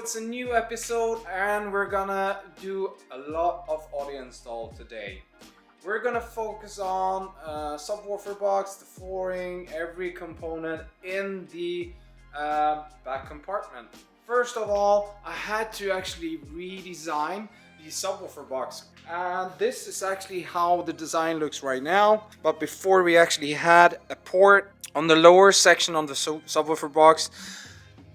it's a new episode and we're gonna do a lot of audio install today. We're gonna focus on subwoofer box, the flooring, every component in the back compartment. First of all, I had to actually redesign the subwoofer box, and this is actually how the design looks right now. But before, we actually had a port on the lower section on the subwoofer box,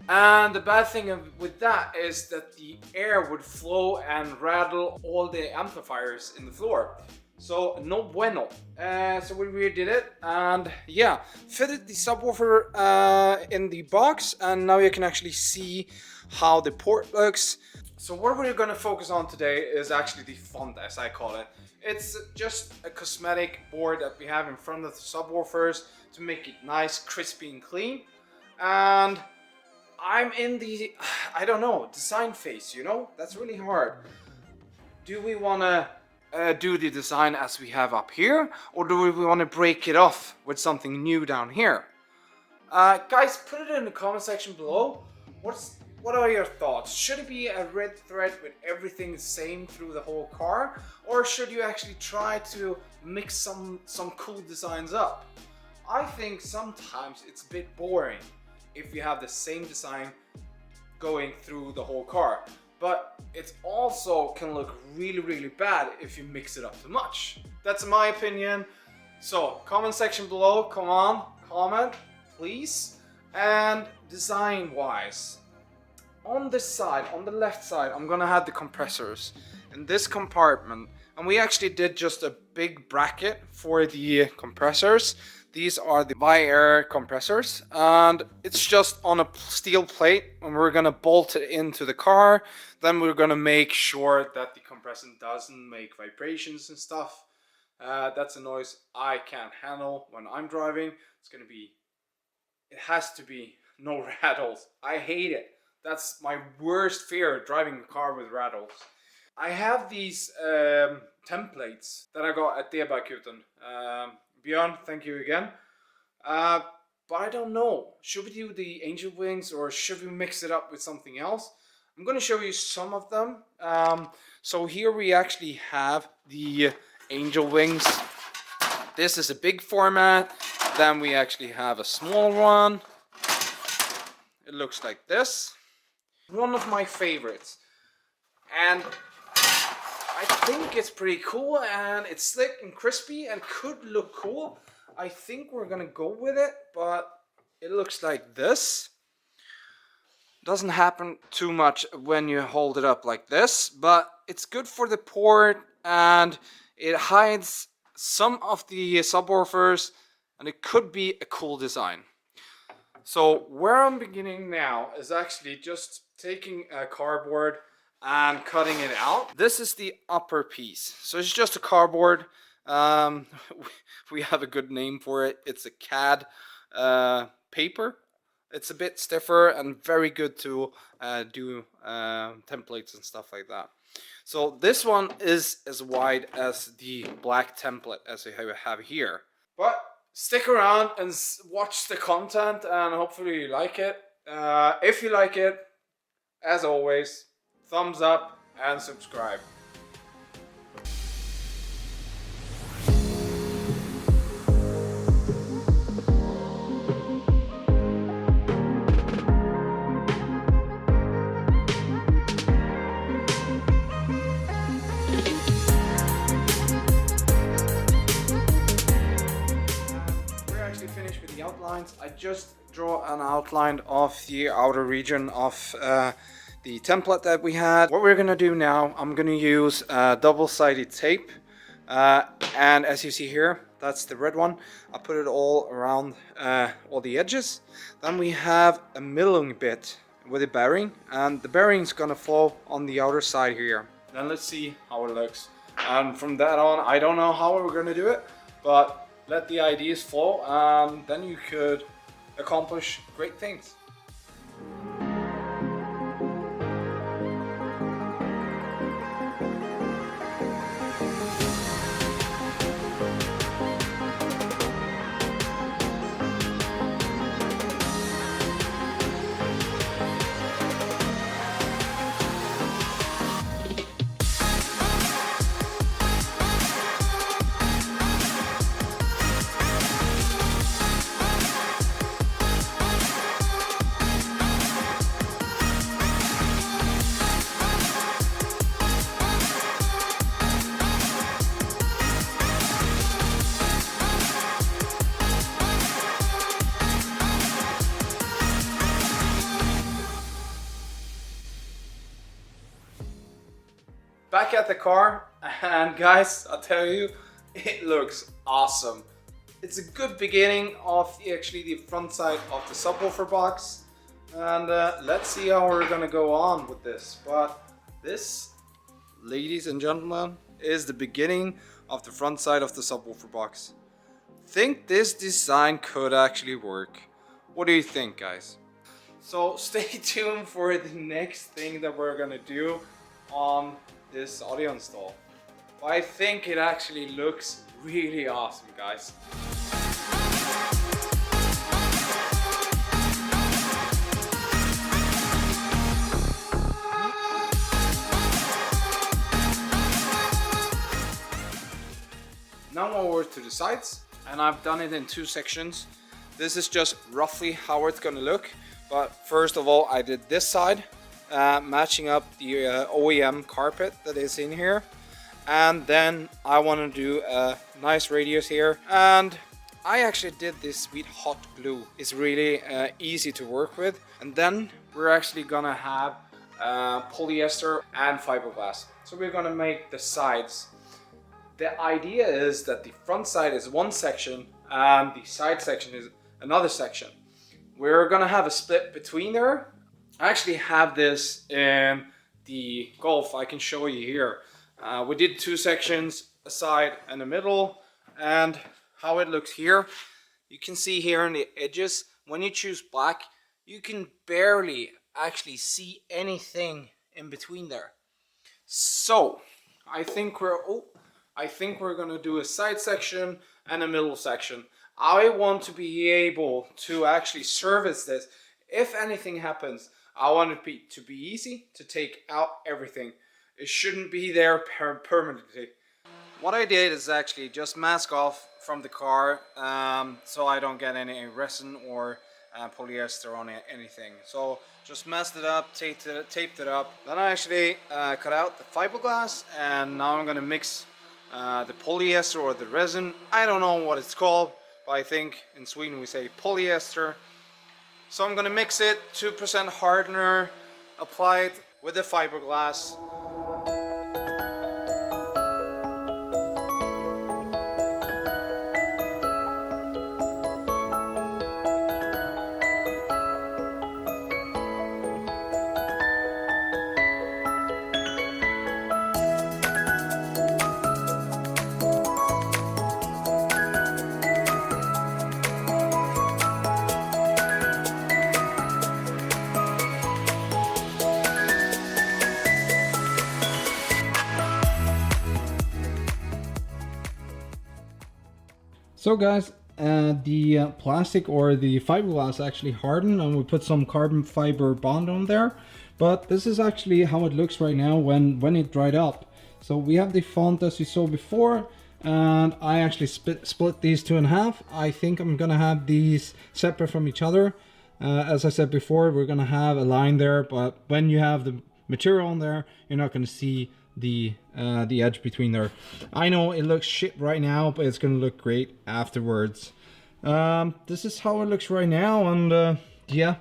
and the bad thing with that is that the air would flow and rattle all the amplifiers in the floor. So no bueno. So we redid it, and yeah, fitted the subwoofer in the box, and now you can actually see how the port looks. So what we're going to focus on today is actually the font, as I call it. It's just a cosmetic board that we have in front of the subwoofers to make it nice, crispy and clean. And I'm in the, I don't know, design phase, you know? That's really hard. Do we want to do the design as we have up here, or do we want to break it off with something new down here? Guys, put it in the comment section below. What are your thoughts? Should it be a red thread with everything the same through the whole car, or should you actually try to mix some cool designs up? I think sometimes it's a bit boring if you have the same design going through the whole car, but it also can look really bad if you mix it up too much. That's my opinion. So comment section below, come on, comment please. And design wise, on this side, on the left side, I'm gonna have the compressors in this compartment, and we actually did just a big bracket for the compressors. These are the bi-air compressors, and it's just on a steel plate, and we're gonna bolt it into the car. Then we're gonna make sure that the compressor doesn't make vibrations and stuff. That's a noise I can't handle when I'm driving. It has to be no rattles. I hate it. That's my worst fear, driving a car with rattles. I have these templates that I got at DayFox-kyte. Björn, thank you again. But I don't know. Should we do the angel wings, or should we mix it up with something else? I'm going to show you some of them. So here we actually have the angel wings. This is a big format. Then we actually have a small one. It looks like this. One of my favorites, and I think it's pretty cool, and it's slick and crispy and could look cool. I think we're gonna go with it, but it looks like this. Doesn't happen too much when you hold it up like this, but it's good for the port, and it hides some of the subwoofers, and it could be a cool design. So where I'm beginning now is actually just taking a cardboard and cutting it out. This is the upper piece. So it's just a cardboard. We have a good name for it. It's a CAD paper. It's a bit stiffer and very good to do templates and stuff like that. So this one is as wide as the black template as we have here. But stick around and watch the content, and hopefully you like it. If you like it, as always, thumbs up and subscribe. Outlines. I just draw an outline of the outer region of the template that we had. What we're gonna do now, I'm gonna use double-sided tape, and as you see here, that's the red one. I put it all around all the edges. Then we have a milling bit with a bearing, and the bearing's gonna fall on the outer side here. Then let's see how it looks. And from that on, I don't know how we're gonna do it, but let the ideas flow, and then you could accomplish great things. back at the car, and guys, I'll tell you, it looks awesome. It's a good beginning of actually the front side of the subwoofer box, and let's see how we're gonna go on with this. But this, ladies and gentlemen, is the beginning of the front side of the subwoofer box. Think this design could actually work. What do you think, guys? So stay tuned for the next thing that we're gonna do on this audio install. But I think it actually looks really awesome, guys. Now over to the sides, and I've done it in two sections. This is just roughly how it's gonna look. But first of all, I did this side, matching up the OEM carpet that is in here. And then I want to do a nice radius here. And I actually did this with hot glue. It's really easy to work with. And then we're actually gonna have polyester and fiberglass. So we're gonna make the sides. The idea is that the front side is one section and the side section is another section. We're gonna have a split between there. I actually have this in the Golf. I can show you here. We did two sections, a side and a middle, and how it looks here. You can see here on the edges, when you choose black, you can barely actually see anything in between there. So I think we're gonna do a side section and a middle section. I want to be able to actually service this. If anything happens, I want it to be easy to take out everything. It shouldn't be there permanently. What I did is actually just mask off from the car, so I don't get any resin or polyester on anything. So just masked it up, taped it up. Then I actually cut out the fiberglass, and now I'm gonna mix the polyester or the resin. I don't know what it's called, but I think in Sweden we say polyester. So I'm gonna mix it, 2% hardener, apply it with the fiberglass. So guys, the plastic or the fiberglass actually hardened, and we put some carbon fiber bond on there. But this is actually how it looks right now when it dried up. So we have the font as you saw before, and I actually split these two in half. I think I'm gonna have these separate from each other. As I said before, we're gonna have a line there, but when you have the material on there, you're not gonna see the edge between there. I know it looks shit right now, but it's gonna look great afterwards. This is how it looks right now, and yeah,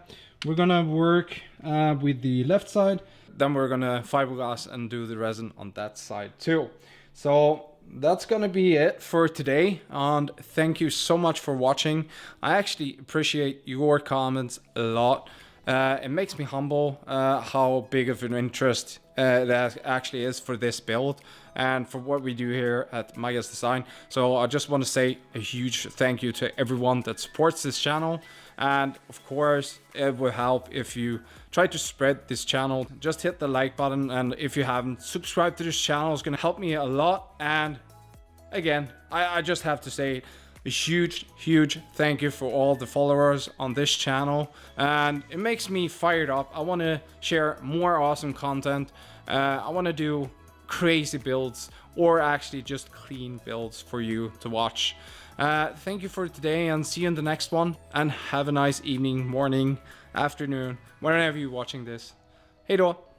we're gonna work with the left side, then we're gonna fiberglass and do the resin on that side too. So that's gonna be it for today, and thank you so much for watching. I actually appreciate your comments a lot. It makes me humble how big of an interest that actually is for this build and for what we do here at Maya's Design. So I just want to say a huge thank you to everyone that supports this channel, and of course it will help if you try to spread this channel. Just hit the like button, and if you haven't subscribed to this channel, it's going to help me a lot. And again, I just have to say a huge thank you for all the followers on this channel, and it makes me fired up. I want to share more awesome content. I want to do crazy builds, or actually just clean builds for you to watch. Thank you for today, and see you in the next one, and have a nice evening, morning, afternoon, whenever you're watching this. Hej då!